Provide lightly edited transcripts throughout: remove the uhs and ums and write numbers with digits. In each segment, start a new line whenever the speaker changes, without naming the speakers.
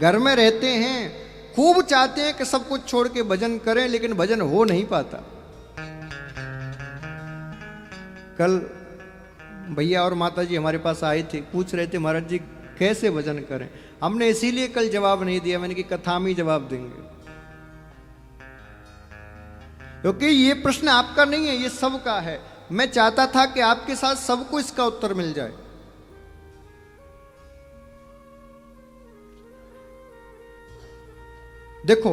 घर में रहते हैं, खूब चाहते हैं कि सब कुछ छोड़ के भजन करें, लेकिन भजन हो नहीं पाता। कल भैया और माता जी हमारे पास आए थे, पूछ रहे थे महाराज जी कैसे भजन करें। हमने इसीलिए कल जवाब नहीं दिया, मैंने कि कथा में ही जवाब देंगे, क्योंकि ये प्रश्न आपका नहीं है, ये सबका है। मैं चाहता था कि आपके साथ सबको इसका उत्तर मिल जाए। देखो,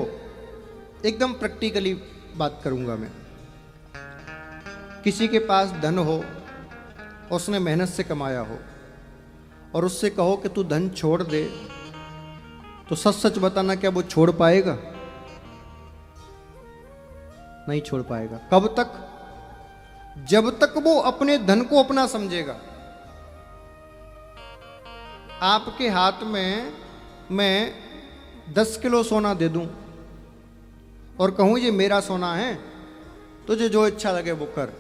एकदम प्रैक्टिकली बात करूंगा मैं। किसी के पास धन हो, उसने मेहनत से कमाया हो, और उससे कहो कि तू धन छोड़ दे, तो सच सच बताना, क्या वो छोड़ पाएगा? नहीं छोड़ पाएगा। कब तक? जब तक वो अपने धन को अपना समझेगा। आपके हाथ में मैं 10 किलो सोना दे दूं और कहूं ये मेरा सोना है, तुझे जो इच्छा लगे वो कर,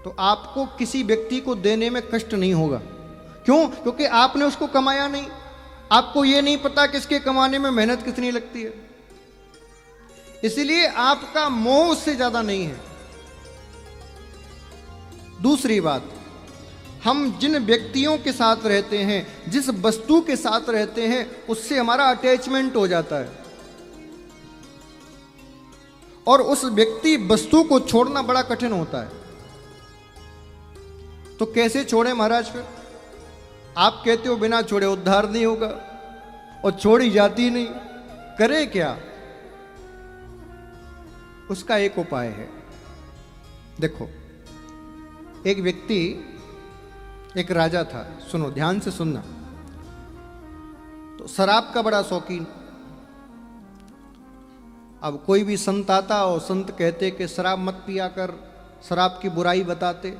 तो आपको किसी व्यक्ति को देने में कष्ट नहीं होगा। क्यों? क्योंकि आपने उसको कमाया नहीं, आपको ये नहीं पता कि इसके कमाने में मेहनत कितनी लगती है, इसलिए आपका मोह उससे ज्यादा नहीं है। दूसरी बात, हम जिन व्यक्तियों के साथ रहते हैं, जिस वस्तु के साथ रहते हैं, उससे हमारा अटैचमेंट हो जाता है, और उस व्यक्ति वस्तु को छोड़ना बड़ा कठिन होता है। तो कैसे छोड़े महाराज? फिर आप कहते हो बिना छोड़े उद्धार नहीं होगा, और छोड़ी जाती नहीं, करे क्या? उसका एक उपाय है। देखो, एक व्यक्ति, एक राजा था, सुनो ध्यान से सुनना। तो शराब का बड़ा शौकीन। अब कोई भी संत आता और संत कहते कि शराब मत पिया कर, शराब की बुराई बताते,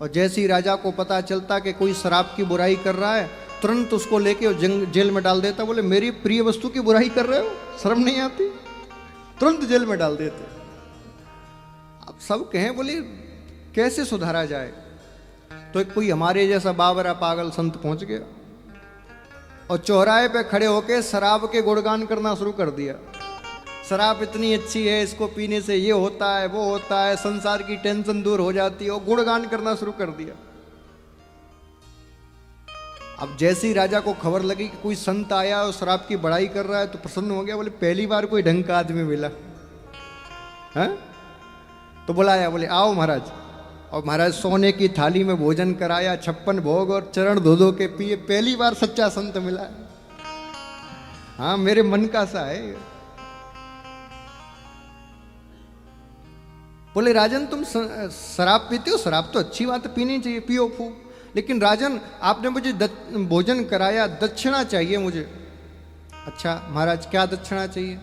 और जैसे ही राजा को पता चलता कि कोई शराब की बुराई कर रहा है, तुरंत उसको लेके जेल में डाल देता। बोले मेरी प्रिय वस्तु की बुराई कर रहे हो, शर्म नहीं आती? तुरंत जेल में डाल देते। अब सब कहें बोले कैसे सुधारा जाए? तो एक कोई हमारे जैसा बावरा पागल संत पहुंच गया और चौराहे पे खड़े होकर शराब के गुणगान करना शुरू कर दिया। शराब इतनी अच्छी है, इसको पीने से ये होता है, वो होता है, संसार की टेंशन दूर हो जाती है, और गुणगान करना शुरू कर दिया। अब जैसे ही राजा को खबर लगी कि कोई संत आया और शराब की बड़ाई कर रहा है, तो प्रसन्न हो गया। बोले पहली बार कोई ढंग का आदमी मिला है। तो बुलाया, बोले आओ महाराज। और महाराज सोने की थाली में भोजन कराया, 56 भोग और चरण धो धो के पिए। पहली बार सच्चा संत मिला। हाँ, मेरे मन का सा है। बोले राजन तुम शराब पीते हो? शराब तो अच्छी बात है, पीनी चाहिए, पियो खूब। लेकिन राजन आपने मुझे भोजन कराया, दक्षिणा चाहिए मुझे। अच्छा महाराज क्या दक्षिणा चाहिए?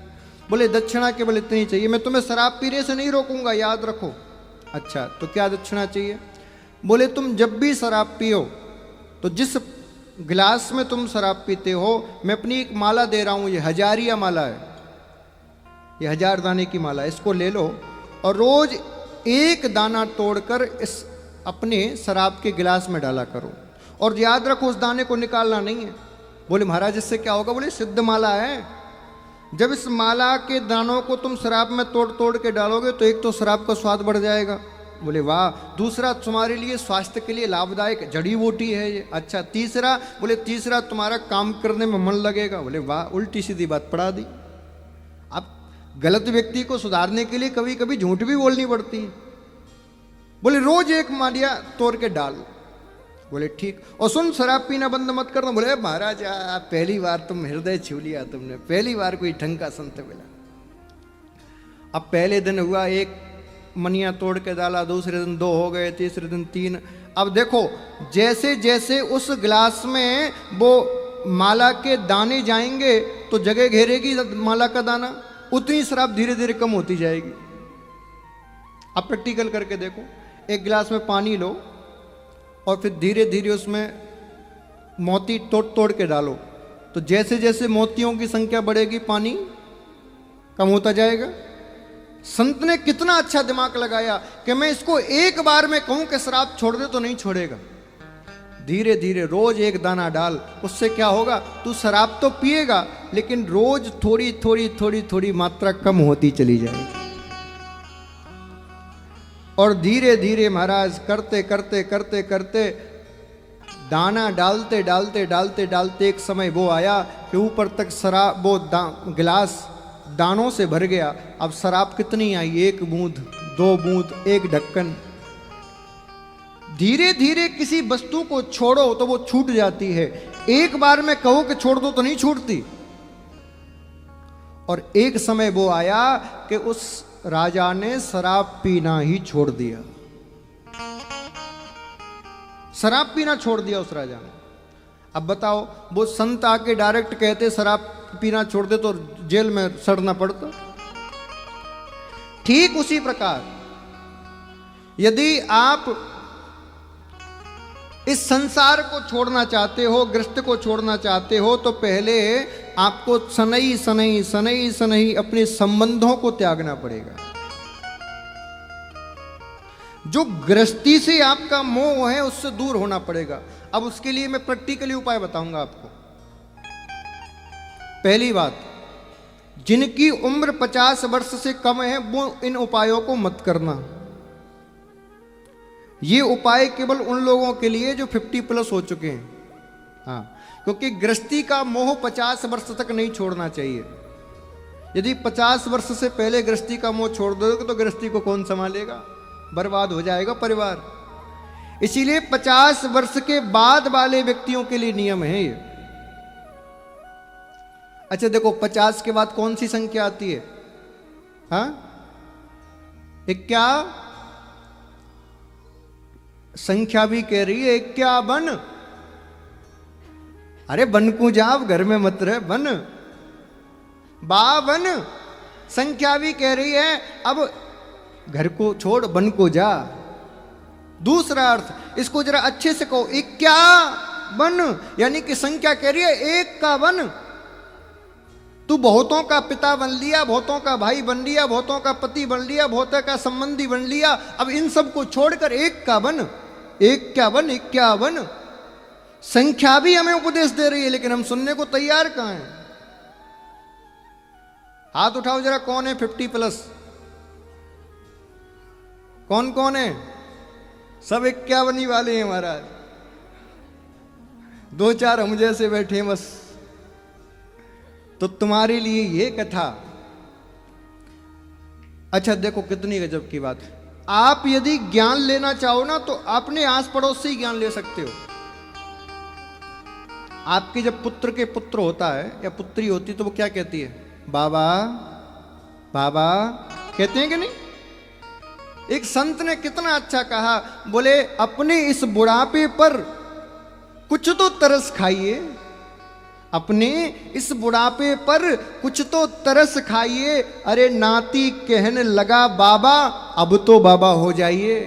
बोले दक्षिणा केवल इतनी चाहिए, मैं तुम्हें शराब पीने से नहीं रोकूंगा, याद रखो। अच्छा तो क्या दक्षिणा चाहिए? बोले तुम जब भी शराब पियो तो जिस गिलास में तुम शराब पीते हो, मैं अपनी एक माला दे रहा हूं, ये हजारिया माला है, ये 1000 दाने की माला है, इसको ले लो और रोज एक दाना तोड़कर इस अपने शराब के गिलास में डाला करो, और याद रखो उस दाने को निकालना नहीं है। बोले महाराज इससे क्या होगा? बोले सिद्ध माला है, जब इस माला के दानों को तुम शराब में तोड़ तोड़ के डालोगे तो एक तो शराब का स्वाद बढ़ जाएगा। बोले वाह। दूसरा तुम्हारे लिए स्वास्थ्य के लिए लाभदायक जड़ी बूटी है ये। अच्छा तीसरा? बोले तीसरा तुम्हारा काम करने में मन लगेगा। बोले वाह, उल्टी सीधी बात पढ़ा दी। अब गलत व्यक्ति को सुधारने के लिए कभी कभी झूठ भी बोलनी पड़ती है। बोले रोज एक मालिया तोड़ के डाल। बोले ठीक, और सुन शराब पीना बंद मत करना। बोले महाराज पहली बार तुम हृदय छू लिया तुमने, पहली बार कोई ढंग का संत मिला। अब पहले दिन हुआ एक मनिया तोड़ के डाला, दूसरे दिन 2 हो गए, तीसरे दिन 3। अब देखो जैसे जैसे उस गिलास में वो माला के दाने जाएंगे तो जगह घेरेगी माला का दाना, उतनी शराब धीरे धीरे कम होती जाएगी। अब प्रैक्टिकल करके देखो, एक गिलास में पानी लो और फिर धीरे धीरे उसमें मोती तोड़ तोड़ के डालो, तो जैसे जैसे मोतियों की संख्या बढ़ेगी पानी कम होता जाएगा। संत ने कितना अच्छा दिमाग लगाया कि मैं इसको एक बार में कहूं कि शराब छोड़ दे तो नहीं छोड़ेगा। धीरे धीरे रोज एक दाना डाल, उससे क्या होगा, तू शराब तो पिएगा लेकिन रोज थोड़ी थोड़ी थोड़ी थोड़ी मात्रा कम होती चली जाएगी। और धीरे धीरे महाराज करते करते करते करते दाना डालते डालते डालते डालते एक समय वो आया कि ऊपर तक शराब वो गिलास दानों से भर गया। अब शराब कितनी आई, 1 बूंद 2 बूंद 1 ढक्कन। धीरे धीरे किसी वस्तु को छोड़ो तो वो छूट जाती है, एक बार में कहो कि छोड़ दो तो नहीं छूटती। और एक समय वो आया कि उस राजा ने शराब पीना ही छोड़ दिया, शराब पीना छोड़ दिया उस राजा ने। अब बताओ, वो संत आके डायरेक्ट कहते शराब पीना छोड़ दे तो जेल में सड़ना पड़ता। ठीक उसी प्रकार यदि आप इस संसार को छोड़ना चाहते हो, गृहस्थ को छोड़ना चाहते हो, तो पहले आपको सनई सनई सनई सनई अपने संबंधों को त्यागना पड़ेगा। जो गृहस्थी से आपका मोह है उससे दूर होना पड़ेगा। अब उसके लिए मैं प्रैक्टिकली उपाय बताऊंगा आपको। पहली बात, जिनकी उम्र 50 वर्ष से कम है वो इन उपायों को मत करना। ये उपाय केवल उन लोगों के लिए जो 50+ हो चुके हैं। हाँ, क्योंकि गृहस्थी का मोह 50 वर्ष तक नहीं छोड़ना चाहिए। यदि 50 वर्ष से पहले गृहस्थी का मोह छोड़ दोगे तो गृहस्थी को कौन संभालेगा, बर्बाद हो जाएगा परिवार। इसीलिए 50 वर्ष के बाद वाले व्यक्तियों के लिए नियम है ये। अच्छा देखो, 50 के बाद कौन सी संख्या आती है? हाँ, 51 संख्या भी कह रही है 51। अरे बन को जाओ, घर में मत रहे बन। 52 संख्या भी कह रही है अब घर को छोड़ बन को जा। दूसरा अर्थ इसको जरा अच्छे से कहो, 51, यानी कि संख्या कह रही है 51। तू बहुतों का पिता बन लिया, बहुतों का भाई बन लिया, बहुतों का पति बन लिया, बहुतों का संबंधी बन लिया। अब इन सब को छोड़कर 51 51 51 संख्या भी हमें उपदेश दे रही है, लेकिन हम सुनने को तैयार कहां हैं? हाथ उठाओ जरा, कौन है 50+? कौन कौन है? सब 51 वाले हैं महाराज। 2-4 हम जैसे बैठे हैं बस। तो तुम्हारे लिए ये कथा। अच्छा देखो कितनी गजब की बात। आप यदि ज्ञान लेना चाहो ना तो अपने आस पड़ोस से ही ज्ञान ले सकते हो। आपके जब पुत्र के पुत्र होता है या पुत्री होती तो वो क्या कहती है? बाबा बाबा कहते हैं कि नहीं? एक संत ने कितना अच्छा कहा, बोले अपने इस बुढ़ापे पर कुछ तो तरस खाइए, अपने इस बुढ़ापे पर कुछ तो तरस खाइए। अरे नाती कहने लगा बाबा अब तो बाबा हो जाइए।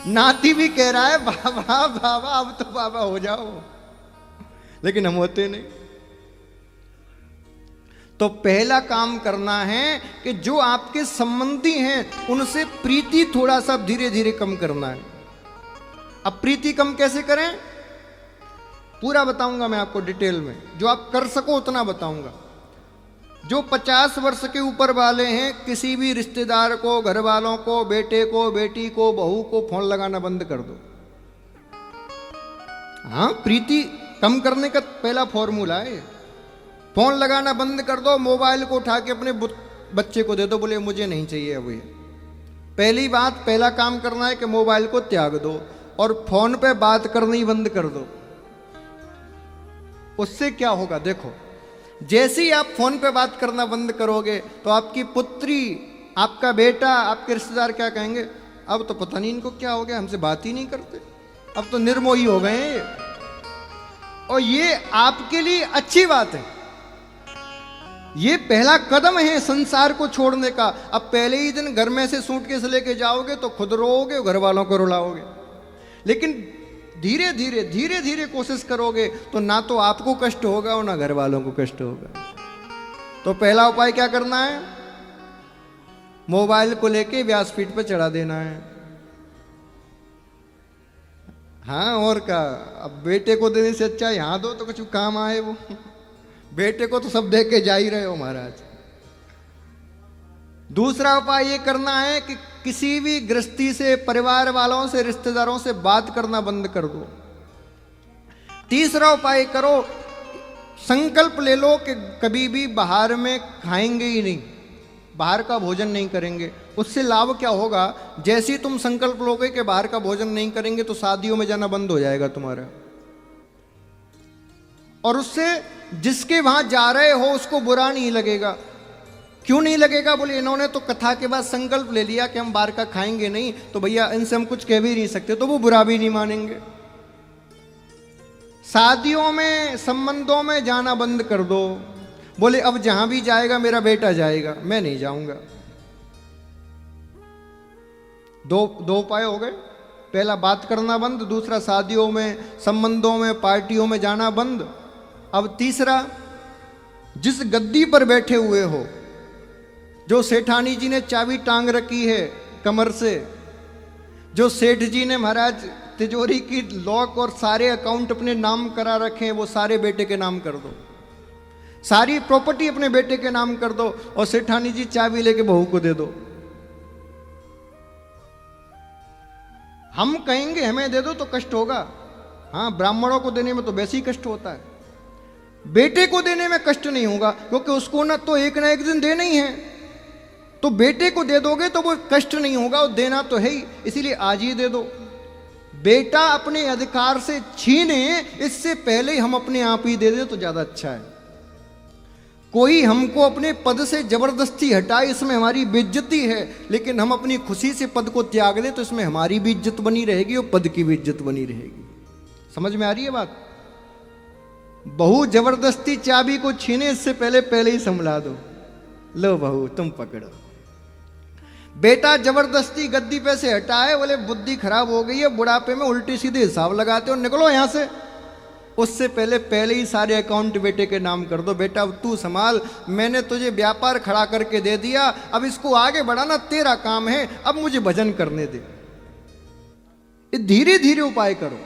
नाती भी कह रहा है बाबा बाबा अब तो बाबा हो जाओ, लेकिन हम होते नहीं। तो पहला काम करना है कि जो आपके संबंधी हैं उनसे प्रीति थोड़ा सा धीरे धीरे कम करना है। अब प्रीति कम कैसे करें पूरा बताऊंगा मैं आपको डिटेल में, जो आप कर सको उतना बताऊंगा। जो 50 वर्ष के ऊपर वाले हैं, किसी भी रिश्तेदार को, घर वालों को, बेटे को, बेटी को, बहू को फोन लगाना बंद कर दो। हाँ, प्रीति कम करने का पहला फॉर्मूला है। फोन लगाना बंद कर दो, मोबाइल को उठा के अपने बच्चे को दे दो, बोले मुझे नहीं चाहिए अब ये। पहली बात, पहला काम करना है कि मोबाइल को त्याग दो और फोन पे बात करनी बंद कर दो। उससे क्या होगा देखो, जैसे ही आप फोन पे बात करना बंद करोगे तो आपकी पुत्री, आपका बेटा, आपके रिश्तेदार क्या कहेंगे? अब तो पता नहीं इनको क्या हो गया, हमसे बात ही नहीं करते, अब तो निर्मोही हो गए हैं। और ये आपके लिए अच्छी बात है, ये पहला कदम है संसार को छोड़ने का। अब पहले ही दिन घर में से सूटकेस लेके जाओगे तो खुद रोओगे, घर वालों को रुलाओगे। लेकिन धीरे धीरे धीरे धीरे कोशिश करोगे तो ना तो आपको कष्ट होगा और ना घर वालों को कष्ट होगा। तो पहला उपाय क्या करना है? मोबाइल को लेके व्यासपीठ पर चढ़ा देना है। हाँ और क्या, अब बेटे को देने से अच्छा यहाँ दो तो कुछ काम आए वो। बेटे को तो सब दे के जा ही रहे हो महाराज। दूसरा उपाय ये करना है कि किसी भी गृहस्थी से, परिवार वालों से, रिश्तेदारों से बात करना बंद कर दो। तीसरा उपाय करो, संकल्प ले लो कि कभी भी बाहर में खाएंगे ही नहीं, बाहर का भोजन नहीं करेंगे। उससे लाभ क्या होगा, जैसे ही तुम संकल्प लोगे कि बाहर का भोजन नहीं करेंगे तो शादियों में जाना बंद हो जाएगा तुम्हारा। और उससे जिसके वहां जा रहे हो उसको बुरा नहीं लगेगा। क्यों नहीं लगेगा, बोले इन्होंने तो कथा के बाद संकल्प ले लिया कि हम बाहर का खाएंगे नहीं, तो भैया इनसे हम कुछ कह भी नहीं सकते, तो वो बुरा भी नहीं मानेंगे। शादियों में, संबंधों में जाना बंद कर दो। बोले अब जहां भी जाएगा मेरा बेटा जाएगा, मैं नहीं जाऊंगा। दो उपाय हो गए। पहला बात करना बंद, दूसरा शादियों में, संबंधों में, पार्टियों में जाना बंद। अब तीसरा, जिस गद्दी पर बैठे हुए हो, जो सेठानी जी ने चाबी टांग रखी है कमर से, जो सेठ जी ने महाराज तिजोरी की लॉक और सारे अकाउंट अपने नाम करा रखे हैं, वो सारे बेटे के नाम कर दो। सारी प्रॉपर्टी अपने बेटे के नाम कर दो और सेठानी जी चाबी लेके बहू को दे दो। हम कहेंगे हमें दे दो तो कष्ट होगा, हाँ ब्राह्मणों को देने में तो वैसे ही कष्ट होता है। बेटे को देने में कष्ट नहीं होगा, क्योंकि उसको ना तो एक दिन देना ही है। तो बेटे को दे दोगे तो वो कष्ट नहीं होगा, वो देना तो है ही, इसीलिए आज ही दे दो। बेटा अपने अधिकार से छीने इससे पहले हम अपने आप ही दे दें तो ज्यादा अच्छा है। कोई हमको अपने पद से जबरदस्ती हटाए, इसमें हमारी बेइज्जती है, लेकिन हम अपनी खुशी से पद को त्याग दें तो इसमें हमारी भी इज्जत बनी रहेगी और पद की भी इज्जत बनी रहेगी। समझ में आ रही है बात? बहू जबरदस्ती चाबी को छीने इससे पहले ही संभला दो, लो बहू तुम पकड़ो। बेटा जबरदस्ती गद्दी पे से हटाए, बोले बुद्धि खराब हो गई है, बुढ़ापे में उल्टी सीधे हिसाब लगाते हो, निकलो यहां से, उससे पहले ही सारे अकाउंट बेटे के नाम कर दो। बेटा अब तू संभाल, मैंने तुझे व्यापार खड़ा करके दे दिया, अब इसको आगे बढ़ाना तेरा काम है, अब मुझे भजन करने दे। धीरे धीरे उपाय करो।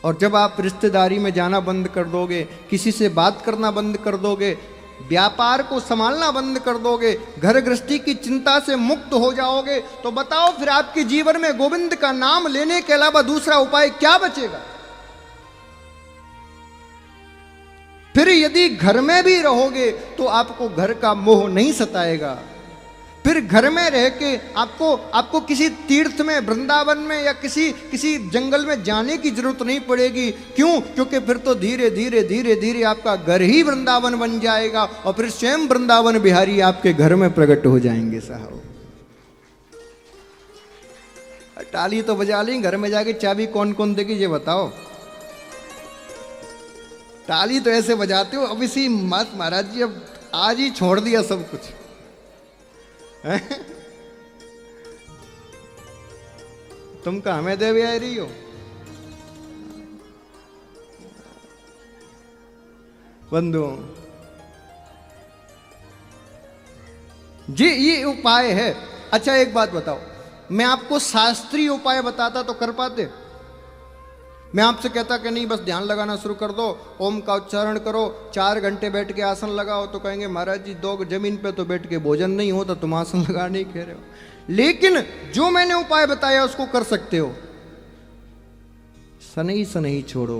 और जब आप रिश्तेदारी में जाना बंद कर दोगे, किसी से बात करना बंद कर दोगे, व्यापार को संभालना बंद कर दोगे, घर गृहस्थी की चिंता से मुक्त हो जाओगे, तो बताओ फिर आपके जीवन में गोविंद का नाम लेने के अलावा दूसरा उपाय क्या बचेगा? फिर यदि घर में भी रहोगे तो आपको घर का मोह नहीं सताएगा। फिर घर में रह के आपको किसी तीर्थ में, वृंदावन में या किसी जंगल में जाने की जरूरत नहीं पड़ेगी। क्यों? क्योंकि फिर तो धीरे धीरे आपका घर ही वृंदावन बन जाएगा और फिर स्वयं वृंदावन बिहारी आपके घर में प्रकट हो जाएंगे। साहब ताली तो बजा ली, घर में जाके चाबी कौन कौन देगी ये बताओ? ताली तो ऐसे बजाते हो, अब इसी मत महाराज जी अब आज ही छोड़ दिया सब कुछ। तुम कहा हमें देवी आ रही हो? बंधुओं जी ये उपाय है। अच्छा एक बात बताओ, मैं आपको शास्त्रीय उपाय बताता तो कर पाते? मैं आपसे कहता कि नहीं बस ध्यान लगाना शुरू कर दो, ओम का उच्चारण करो, 4 घंटे बैठ के आसन लगाओ, तो कहेंगे महाराज जी 2 जमीन पे तो बैठ के भोजन नहीं होता, तुम आसन लगा नहीं कह रहे हो। लेकिन जो मैंने उपाय बताया उसको कर सकते हो। सनई छोड़ो,